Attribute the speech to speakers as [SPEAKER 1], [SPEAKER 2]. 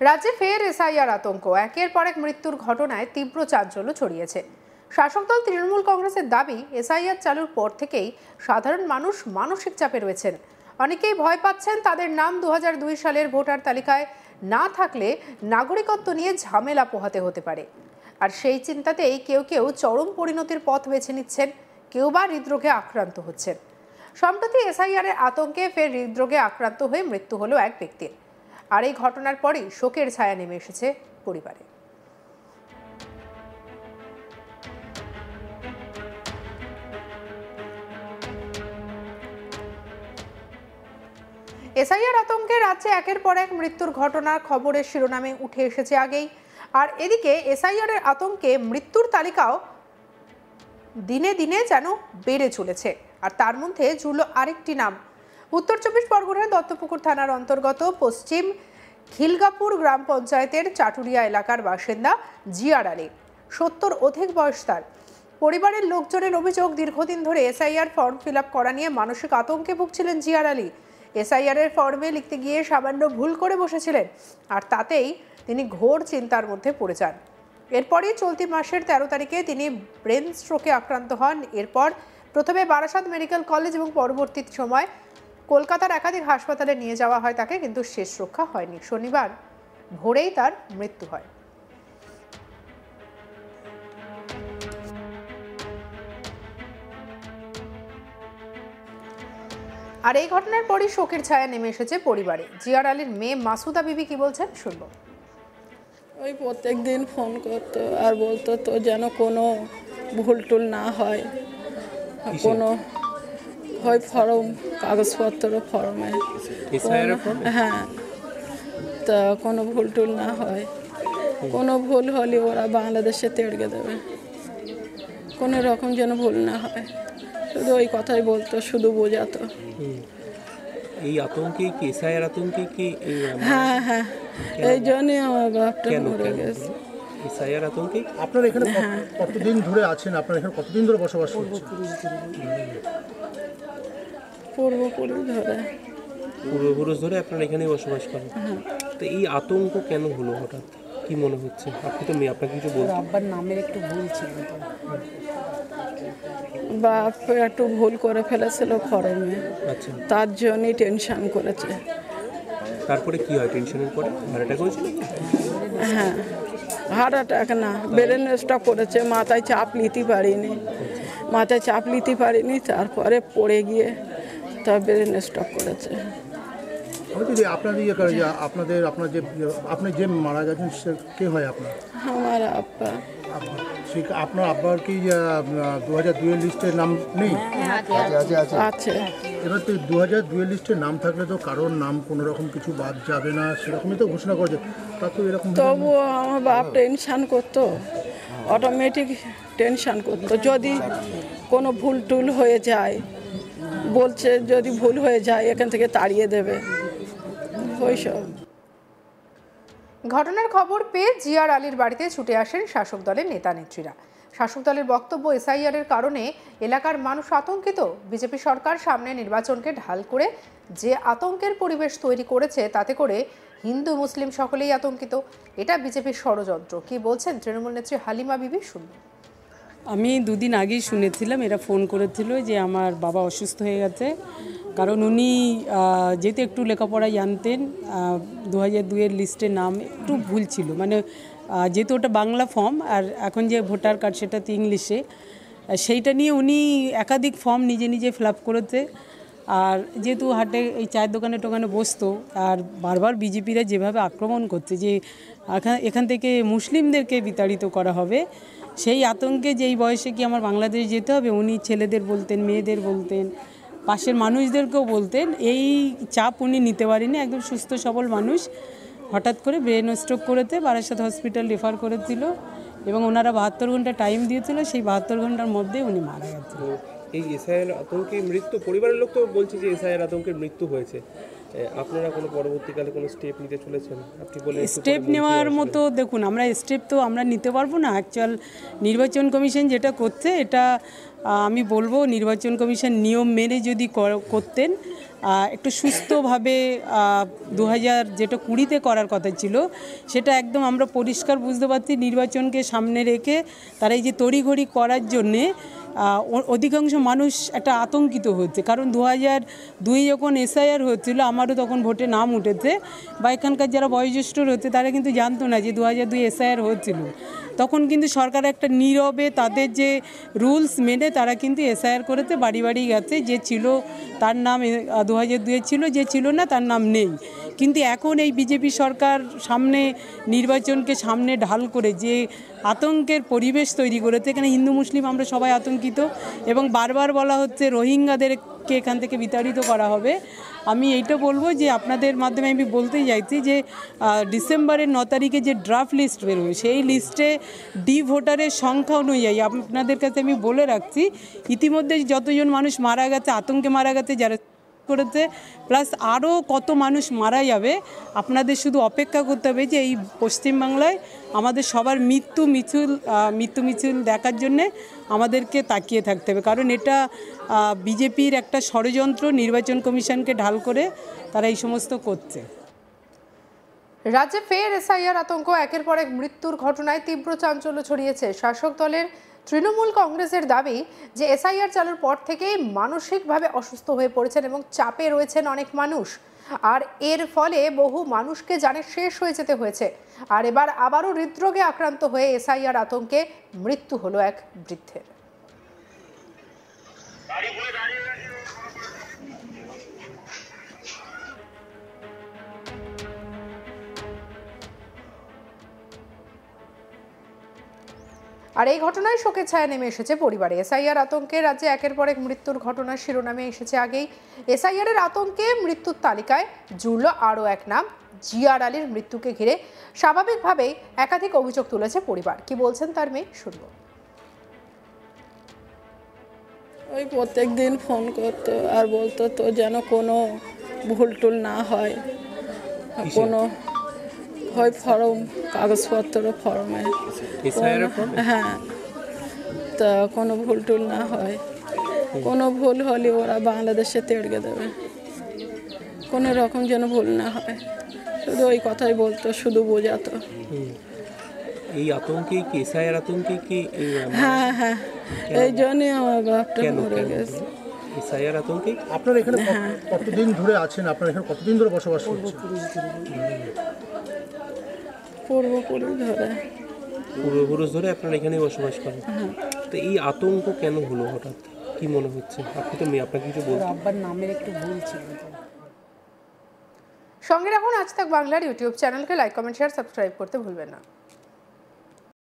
[SPEAKER 1] রাজ্যে ফের এসআইআর আতঙ্ক, একের পর এক মৃত্যুর ঘটনায় তীব্র চাঞ্চল্য ছড়িয়েছে। শাসক দল তৃণমূল কংগ্রেসের দাবি, এসআইআর চালুর পর থেকেই সাধারণ মানুষ মানসিক চাপে রয়েছেন। অনেকেই ভয় পাচ্ছেন তাদের নাম 2002 সালের ভোটার তালিকায় না থাকলে নাগরিকত্ব নিয়ে ঝামেলা পোহাতে হতে পারে। আর সেই চিন্তাতেই কেউ কেউ চরম পরিণতির পথ বেছে নিচ্ছেন, কেউ বা হৃদরোগে আক্রান্ত হচ্ছেন। সম্প্রতি এসআইআরের আতঙ্কে ফের হৃদরোগে আক্রান্ত হয়ে মৃত্যু হলো এক ব্যক্তির। আর এই ঘটনার পরই শোকের ছায়া নেমে এসেছে পরিবারে। এসআইআর আতঙ্কে রাজ্যে একের পর এক মৃত্যুর ঘটনার খবরের শিরোনামে উঠে এসেছে আগেই। আর এদিকে এসআইআর এর আতঙ্কে মৃত্যুর তালিকাও দিনে দিনে যেন বেড়ে চলেছে। আর তার মধ্যে জুড়ল আরেকটি নাম। উত্তর 24 পরগনার দত্তপুকুর থানার অন্তর্গত পশ্চিম খিলগাপুর গ্রাম পঞ্চায়েতের চাটুরিয়া এলাকার বাসিন্দা জিয়ার আলী। 70 অধিক বয়স তার। পরিবারের লোকজনের অভিযোগ, দীর্ঘদিন ধরে এসআইআর ফর্ম ফিল আপ করা নিয়ে মানসিক আতঙ্কে ভুগছিলেন জিয়ার আলী। এসআইআর এর ফর্মে লিখতে গিয়ে সামান্য ভুল করে বসেছিলেন, আর তাতেই তিনি ঘোর চিন্তার মধ্যে পড়ে যান। এরপরই চলতি মাসের 13 তারিখে তিনি ব্রেন স্ট্রোকে আক্রান্ত হন। এরপর প্রথমে বারাসাত মেডিকেল কলেজ এবং পরবর্তী সময় কলকাতার একাধিক হাসপাতালে নিয়ে যাওয়া হয় তাকে, কিন্তু শেষ রক্ষা হয়নি। শনিবার ভোরেই তার মৃত্যু হয়। আর এই ঘটনার পরই শোকের ছায়া নেমে এসেছে পরিবারে। জিয়ার আলীর মেয়ে মাসুদা বিবি কি বলছেন শুনবো।
[SPEAKER 2] ওই প্রত্যেক দিন ফোন করতো আর বলতো তো যেন কোনো ভুল টুল না হয়, কোনো হয় ফর্ম কাগজপত্র ফর্মে, হ্যাঁ, তা কোনো ভুল টুল না হয়। কোনো ভুল হলে ওরা বাংলাদেশে তেড়কে দেবে, কোনো রকম যেন ভুল না হয়, শুধু ওই কথাই বলতো, শুধু বোঝাতো।
[SPEAKER 3] এই আতঙ্কে কি এসআইআর আতঙ্কে কি?
[SPEAKER 2] হ্যাঁ হ্যাঁ, এই জন্যই আমার বাপটা মরে গেছে।
[SPEAKER 3] এসআইআর আতঙ্কে
[SPEAKER 4] আপনারা এখানে কতদিন ধরে আছেন? আপনারা এখানে কতদিন ধরে বসবাস করছেন?
[SPEAKER 3] পূর্বপুরুষ ধরে আপনারা এখানে বসবাস করেন। তো এই আতঙ্ক কেন হলো হঠাৎ, কি মনে হচ্ছে? আপনি তো মেয়ে, আপনাকে কিছু বলতে,
[SPEAKER 5] আব্বার নামের একটু ভুল ছিল,
[SPEAKER 2] বাপ একটু ভুল করে ফেলেছিল ফর্মে,
[SPEAKER 3] আচ্ছা,
[SPEAKER 2] তার জন্যই টেনশন করেছে।
[SPEAKER 3] তারপরে কি হয় টেনশনের পরে? হার্ট অ্যাটাক হয়েছিল?
[SPEAKER 2] হ্যাঁ, হার্ট অ্যাটাক না, ব্রেন স্ট্রোক করেছে। মাথায় চাপ নিতে পারিনি, তারপরে পড়ে গিয়ে তার ব্রেন স্ট্রোক করেছে।
[SPEAKER 4] আপনার যে মারা গেছেন সে কে হয় আপনার?
[SPEAKER 2] আমার আব্বা।
[SPEAKER 4] আপনার আব্বার কি 2002 লিস্টের নাম নেই?
[SPEAKER 2] আছে।
[SPEAKER 4] এবার তো 2002 লিস্টের নাম থাকলে তো কারোর নাম কোনো রকম কিছু বাদ যাবে না, সেরকমই তো ঘোষণা করেছে। তা তো এরকম,
[SPEAKER 2] তবুও আমার বাপ টেনশন করতো, অটোমেটিক টেনশন করতো। যদি কোনো ভুল টুল হয়ে যায়, বলছে যদি ভুল হয়ে যায় এখান থেকে তাড়িয়ে দেবে, ওইসব।
[SPEAKER 1] ঘটনার খবর পেয়ে জিয়ার আলীর বাড়িতে ছুটে আসেন শাসক দলের নেতা নেত্রীরা। শাসক দলের বক্তব্য, এসআইআর এর কারণে এলাকার মানুষ আতঙ্কিত। বিজেপি সরকার সামনে নির্বাচনকে ঢাল করে যে আতঙ্কের পরিবেশ তৈরি করেছে, তাতে করে হিন্দু মুসলিম সকলেই আতঙ্কিত। এটা বিজেপির ষড়যন্ত্র। কি বলছেন তৃণমূল নেত্রী হালিমা বিবি শুনুন।
[SPEAKER 5] আমি দুদিন আগেই শুনেছিলাম, এরা ফোন করেছিল যে আমার বাবা অসুস্থ হয়ে গেছে। কারণ উনি যেহেতু একটু লেখাপড়া জানতেন, 2002 লিস্টের নাম একটু ভুল ছিল, মানে যেহেতু ওটা বাংলা ফর্ম আর এখন যে ভোটার কার্ড সেটা তো ইংলিশে, সেইটা নিয়ে উনি একাধিক ফর্ম নিজে নিজে ফিল আপ করেছে। আর যেহেতু হাটে এই চায়ের দোকানে বসতো, আর বারবার বিজেপিরা যেভাবে আক্রমণ করছে যে এখান থেকে মুসলিমদেরকে বিতাড়িত করা হবে, সেই আতঙ্কে যে এই বয়সে কি আমার বাংলাদেশ যেতে হবে, উনি ছেলেদের বলতেন, মেয়েদের বলতেন, পাশের মানুষদেরকেও বলতেন। এই চাপ উনি নিতে পারেনি। একদম সুস্থ সবল মানুষ, হঠাৎ করে ব্রেন স্ট্রোক করেতে বারাসাত হসপিটাল রেফার করেছিল এবং ওনারা 72 ঘন্টা টাইম দিয়েছিল। সেই 72 ঘন্টার মধ্যে উনি মারা গেছেন।
[SPEAKER 3] এই এসআইআর আতঙ্কে মৃত্যু, পরিবারের লোক তো বলছে যে এসআইআর আতঙ্কের মৃত্যু হয়েছে। আপনারা কোনো পরবর্তীকালে কোনো স্টেপ নিতে চলেছেন? আপনি বলে
[SPEAKER 5] স্টেপ নেওয়ার মতো, দেখুন আমরা স্টেপ তো আমরা নিতে পারবো না। অ্যাকচুয়াল নির্বাচন কমিশন যেটা করছে, এটা আমি বলবো নির্বাচন কমিশন নিয়ম মেনে যদি করতেন, একটু সুস্থভাবে যেটা 2020-তে করার কথা ছিল সেটা একদম আমরা পরিষ্কার বুঝতে পারছি নির্বাচনকে সামনে রেখে তারা এই যে তড়িঘড়ি করার জন্যে অধিকাংশ মানুষ একটা আতঙ্কিত হচ্ছে। কারণ 2002 যখন SIR হচ্ছিল আমারও তখন ভোটে নাম উঠেছে, বা এখানকার যারা বয়োজ্যেষ্ঠ হচ্ছে তারা কিন্তু জানতো না যে 2002 SIR হচ্ছিল। তখন কিন্তু সরকার একটা নীরবে তাদের যে রুলস মেনে তারা কিন্তু SIR করেছে, বাড়ি বাড়ি গেছে, যে ছিল তার নাম 2002 ছিল, যে ছিল না তার নাম নেই। কিন্তু এখন এই বিজেপি সরকার সামনে নির্বাচনকে সামনে ঢাল করে যে আতঙ্কের পরিবেশ তৈরি করেছে, এখানে হিন্দু মুসলিম আমরা সবাই আতঙ্কিত, এবং বারবার বলা হচ্ছে রোহিঙ্গাদেরকে এখান থেকে বিতাড়িত করা হবে। আমি এইটা বলবো যে আপনাদের মাধ্যমে আমি বলতে চাইছি যে ডিসেম্বরের 9 তারিখে যে ড্রাফট লিস্ট বেরোবে সেই লিস্টে ভোটারের সংখ্যা অনুযায়ী আপনাদের কাছে আমি বলে রাখছি, ইতিমধ্যে যতজন মানুষ মারা গেছে, আতঙ্কে মারা গেছে যারা করেছে, প্লাস আরও কত মানুষ মারা যাবে, আপনাদের শুধু অপেক্ষা করতে হবে যে এই পশ্চিমবাংলায় আমাদের সবার মৃত্যু মিছিল দেখার জন্যে আমাদেরকে তাকিয়ে থাকতে হবে। কারণ এটা বিজেপির একটা ষড়যন্ত্র, নির্বাচন কমিশনকে ঢাল করে তারা এই সমস্ত করছে।
[SPEAKER 1] রাজ্যে ফের SIR আতঙ্ক, একের পর এক মৃত্যুর ঘটনায় তীব্র চাঞ্চল্য ছড়িয়েছে। শাসক দলের তৃণমূল কংগ্রেসের দাবি যে SIR চালুর পর থেকেই মানসিকভাবে অসুস্থ হয়ে পড়েছেন এবং চাপে রয়েছেন অনেক মানুষ, আর এর ফলে বহু মানুষকে জানে শেষ হয়ে যেতে হয়েছে। আর এবার আবারও হৃদরোগে আক্রান্ত হয়ে SIR আতঙ্কে মৃত্যু হলো এক বৃদ্ধের। আর এই ঘটনায় শোকের ছায়া নেমে এসেছে পরিবারে। SIR আতঙ্কে রাজ্যে একের পর এক মৃত্যুর ঘটনার শিরোনামে এসেছে আগেই। SIR এর আতঙ্কে মৃত্যুর তালিকায় জুড়ল আরও এক নাম। জিয়ার আলীর মৃত্যুকে ঘিরে স্বাভাবিকভাবেই একাধিক অভিযোগ তুলেছে পরিবার। কি বলছেন তার মেয়ে, শুনব।
[SPEAKER 2] ওই প্রত্যেক দিন ফোন করতো আর বলতো তো যেন কোনো ভুল টুল না হয়, কোনো হয় ফর্ম কাগজপত্র ফর্মে, হ্যাঁ, তা কোনো ভুল টুল না হয়, কোনো ভুল হলে ওরা বাংলাদেশে তেড়ে দেবে, কোনো রকম যেন ভুল না হয়, শুধু ওই কথাই বলতো, শুধু বোঝাতো।
[SPEAKER 3] এই আতঙ্কে কি SIR আতঙ্কে কি
[SPEAKER 2] হ্যাঁ হ্যাঁ, এই জন্যই আমার বাপটা মরে গেছে।
[SPEAKER 3] SIR আতঙ্কে
[SPEAKER 4] আপনারা এখানে কতদিন ধরে আছেন? আপনারা এখানে কতদিন ধরে বসবাস করছেন?
[SPEAKER 3] পূর্বপুরুষ ধরে আপনারা এখানেই বসবাস করেন। তো এই আতঙ্ক কেন হলো হঠাৎ, কি মনে হচ্ছে? আপনি তো মেয়ে, আপনাকে কিছু বলতে।
[SPEAKER 5] আব্বার নামের একটু ভুল ছিল।
[SPEAKER 1] সঙ্গে রাখুন আজ তাক বাংলার ইউটিউব চ্যানেলকে, লাইক, কমেন্ট, শেয়ার, সাবস্ক্রাইব করতে ভুলবেন না।